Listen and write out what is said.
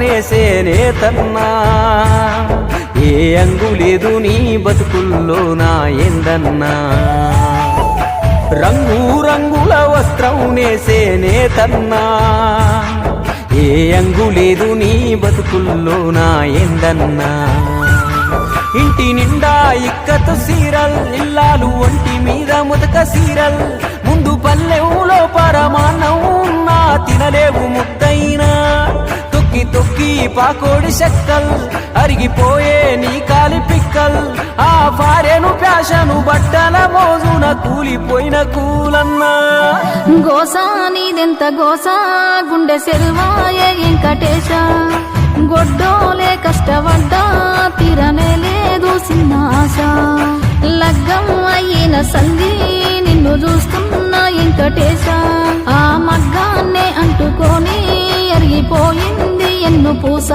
నేసేనే తన్నా ఏ అంగులేదు నీ బతుకుల్లో నా ఎందన్నా రంగు రంగుల వస్త్రం నేసేనే తన్నా ఏ అంగులేదు నీ బతుకుల్లో నా ఎందన్నా ఇంటి నిండా ఇక్కతు సీరల్ ఇల్లాలు ఒంటి మీద ముతక సీరల్ ముందు పల్లెవులో పరమాన్నం ఉన్నా తినలేవు ముద్దైనా తొక్కి తొక్కి పాకోడి చెక్కల్ అరిగిపోయే నీ కాలి పిక్కల్ ఆ భార్యను ప్యాషను బట్టల మోజున కూలిపోయిన కూలన్నా గోసా నీదెంత గోసా గుండె సెల్వాయే వెంకటేశ గొడ్డోలే కష్టపడ్డా తీరనే లేదు చిన్న ఆశ లగ్గం అయిన సంధి నిన్ను చూస్తున్నా వెంకటేశ ఆ మగ్గాన్నే అంటుకొని అరిగిపోయింది ఎన్ను పూస